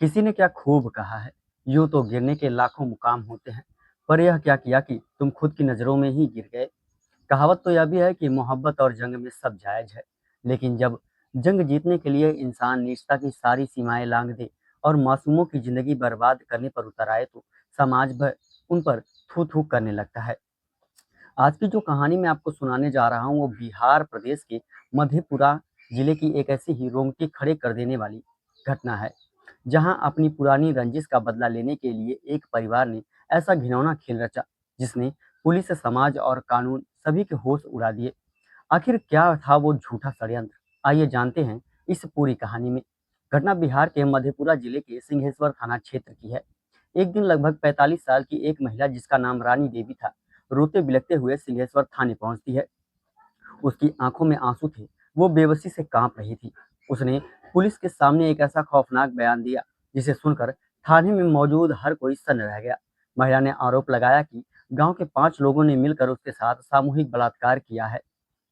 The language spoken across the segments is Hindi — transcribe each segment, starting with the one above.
किसी ने क्या खूब कहा है, यूं तो गिरने के लाखों मुकाम होते हैं, पर यह क्या किया कि तुम खुद की नजरों में ही गिर गए। कहावत तो यह भी है कि मोहब्बत और जंग में सब जायज है, लेकिन जब जंग जीतने के लिए इंसान निजता की सारी सीमाएं लांघ दे और मासूमों की जिंदगी बर्बाद करने पर उतर आए तो समाज भर उन पर थू थू करने लगता है। आज की जो कहानी मैं आपको सुनाने जा रहा हूँ वो बिहार प्रदेश के मधेपुरा जिले की एक ऐसी ही रोंगटे खड़े कर देने वाली घटना है, जहां अपनी पुरानी रंजिश का बदला लेने के लिए एक परिवार ने ऐसा घिनौना खेल रचा जिसने पुलिस, समाज और कानून सभी के होश उड़ा दिए। आखिर क्या था वो झूठा षड्यंत्र? आइए जानते हैं इस पूरी कहानी में। घटना बिहार के मधेपुरा जिले के सिंहेश्वर थाना क्षेत्र की है। एक दिन लगभग 45 साल की एक महिला जिसका नाम रानी देवी था, रोते बिलखते हुए सिंहेश्वर थाने पहुंचती है। उसकी आंखों में आंसू थे, वो बेबसी से कांप रही थी। उसने पुलिस के सामने एक ऐसा खौफनाक बयान दिया जिसे सुनकर थाने में मौजूद हर कोई सन्न रह गया। महिला ने आरोप लगाया कि गांव के 5 लोगों ने मिलकर उसके साथ सामूहिक बलात्कार किया है।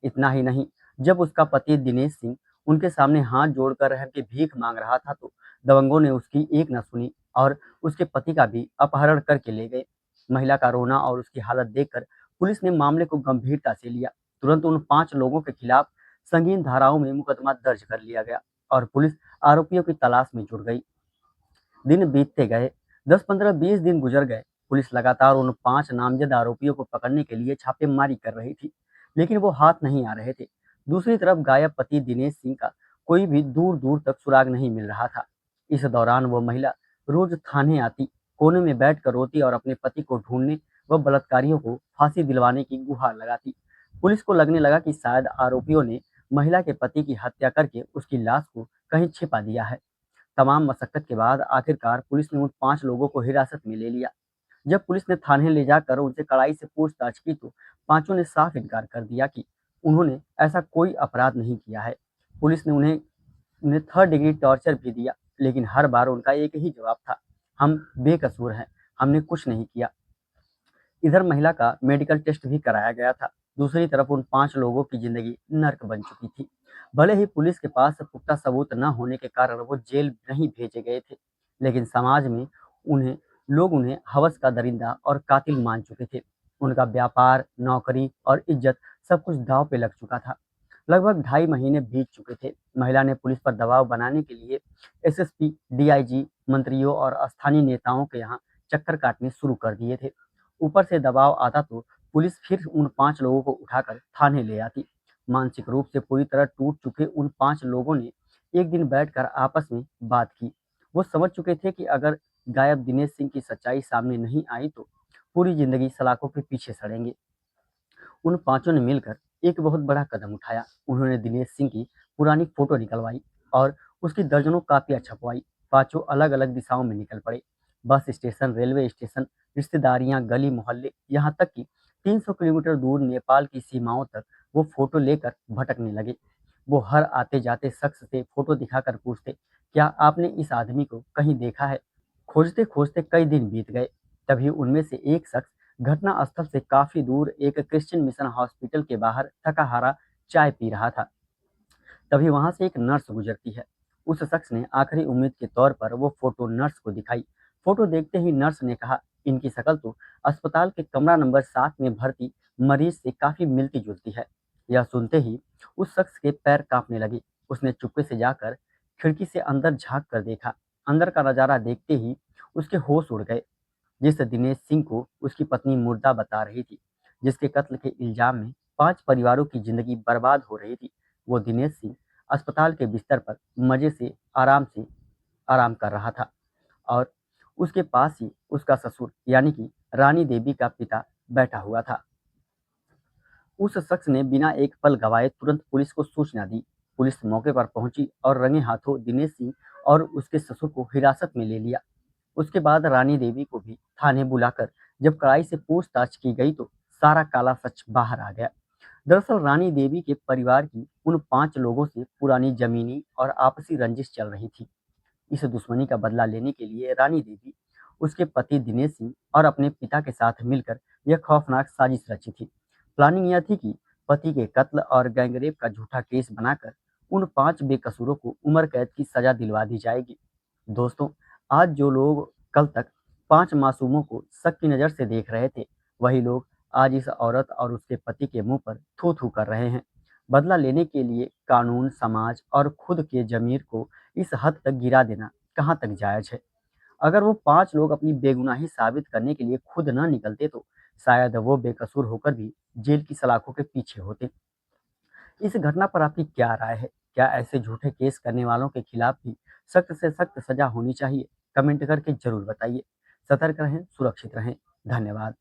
इतना ही नहीं, जब उसका पति दिनेश सिंह उनके सामने हाथ जोड़कर रहम की भीख मांग रहा था तो दबंगों ने उसकी एक न सुनी और उसके पति का भी अपहरण करके ले गए। महिला का रोना और उसकी हालत देखकर पुलिस ने मामले को गंभीरता से लिया। तुरंत उन 5 लोगों के खिलाफ संगीन धाराओं में मुकदमा दर्ज कर लिया गया और पुलिस आरोपियों की तलाश में जुट गई। दिन बीतते गए, 10, 15, 20 दिन गुजर गए। पुलिस लगातार उन 5 नामजद आरोपियों को पकड़ने के लिए छापेमारी कर रही थी, लेकिन वो हाथ नहीं आ रहे थे। दूसरी तरफ गायब पति दिनेश सिंह का कोई भी दूर दूर तक सुराग नहीं मिल रहा था। इस दौरान वो महिला रोज थाने आती, कोने में बैठकर रोती और अपने पति को ढूंढने व बलात्कारियों को फांसी दिलवाने की गुहार लगाती। पुलिस को लगने लगा कि शायद आरोपियों ने महिला के पति की हत्या करके उसकी लाश को कहीं छिपा दिया है। तमाम मशक्कत के बाद आखिरकार पुलिस ने उन 5 लोगों को हिरासत में ले लिया। जब पुलिस ने थाने ले जाकर उनसे कड़ाई से पूछताछ की तो पांचों ने साफ इनकार कर दिया कि उन्होंने ऐसा कोई अपराध नहीं किया है। पुलिस ने उन्हें उन्हें थर्ड डिग्री टॉर्चर भी दिया, लेकिन हर बार उनका एक ही जवाब था, हम बेकसूर हैं, हमने कुछ नहीं किया। इधर महिला का मेडिकल टेस्ट भी कराया गया था। दूसरी तरफ उन 5 लोगों की जिंदगी नर्क बन चुकी थी। भले ही पुलिस के पास पुख्ता सबूत न होने के कारण वो जेल नहीं भेजे गए थे, लेकिन समाज में उन्हें उन्हें हवस का दरिंदा और कातिल मान चुके थे। उनका व्यापार, नौकरी और इज्जत सब कुछ दांव पे लग चुका था। लगभग 2.5 महीने बीत चुके थे। महिला ने पुलिस पर दबाव बनाने के लिए एसएसपी, डीआईजी, मंत्रियों और स्थानीय नेताओं के यहाँ चक्कर काटने शुरू कर दिए थे। ऊपर से दबाव आता तो पुलिस फिर उन 5 लोगों को उठाकर थाने ले आती। मानसिक रूप से पूरी तरह टूट चुके उन 5 लोगों ने एक दिन बैठकर आपस में बात की। वो समझ चुके थे कि अगर गायब दिनेश सिंह की सच्चाई सामने नहीं आई तो पूरी जिंदगी सलाखों के पीछे सड़ेंगे। उन पांचों ने मिलकर एक बहुत बड़ा कदम उठाया। उन्होंने दिनेश सिंह की पुरानी फोटो निकलवाई और उसकी दर्जनों कापियां छपवाई। पांचों अलग अलग दिशाओं में निकल पड़े। बस स्टेशन, रेलवे स्टेशन, रिश्तेदारियां, गली मोहल्ले, यहाँ तक कि 300 किलोमीटर दूर नेपाल की सीमाओं तक वो फोटो लेकर भटकने लगे। वो हर आते जाते शख्स से फोटो दिखाकर पूछते, क्या आपने इस आदमी को कहीं देखा है? खोजते खोजते कई दिन बीत गए। तभी उनमें से एक शख्स घटना स्थल से काफी दूर एक क्रिश्चियन मिशन हॉस्पिटल के बाहर थका हारा चाय पी रहा था। तभी वहां से एक नर्स गुजरती है। उस शख्स ने आखिरी उम्मीद के तौर पर वो फोटो नर्स को दिखाई। फोटो देखते ही नर्स ने कहा, इनकी शक्ल तो अस्पताल के कमरा नंबर 7 में भर्ती मरीज से काफी मिलती जुलती है। यह सुनते ही उस शख्स के पैर कांपने लगे। उसने चुपके से जाकर खिड़की से अंदर झांक कर देखा। अंदर का नजारा देखते ही उसके होश उड़ गए। जिस दिनेश सिंह को उसकी पत्नी मुर्दा बता रही थी, जिसके कत्ल के इल्जाम में 5 परिवारों की जिंदगी बर्बाद हो रही थी, वो दिनेश सिंह अस्पताल के बिस्तर पर मजे से आराम कर रहा था और उसके पास ही उसका ससुर यानी कि रानी देवी का पिता बैठा हुआ था। उस शख्स ने बिना एक पल गवाए तुरंत पुलिस को सूचना दी। पुलिस मौके पर पहुंची और रंगे हाथों दिनेश सिंह और उसके ससुर को हिरासत में ले लिया। उसके बाद रानी देवी को भी थाने बुलाकर जब कड़ाई से पूछताछ की गई तो सारा काला सच बाहर आ गया। दरअसल रानी देवी के परिवार की उन 5 लोगों से पुरानी जमीनी और आपसी रंजिश चल रही थी। इस दुश्मनी का बदला लेने के लिए रानी देवी, उसके पति दिनेश सिंह और अपने पिता के साथ मिलकर यह खौफनाक साजिश रची थी। प्लानिंग यह थी कि पति के कत्ल और गैंगरेप का झूठा केस बनाकर उन 5 बेकसूरों को उम्र कैद की सजा दिलवा दी जाएगी। दोस्तों, आज जो लोग कल तक 5 मासूमों को शक की नज़र से देख रहे थे, वही लोग आज इस औरत और उसके पति के मुँह पर थू-थू कर रहे हैं। बदला लेने के लिए कानून, समाज और खुद के ज़मीर को इस हद तक गिरा देना कहाँ तक जायज़ है? अगर वो 5 लोग अपनी बेगुनाही साबित करने के लिए खुद ना निकलते तो शायद वो बेकसूर होकर भी जेल की सलाखों के पीछे होते। इस घटना पर आपकी क्या राय है? क्या ऐसे झूठे केस करने वालों के खिलाफ भी सख्त से सख्त सज़ा होनी चाहिए? कमेंट करके ज़रूर बताइए। सतर्क रहें, सुरक्षित रहें। धन्यवाद।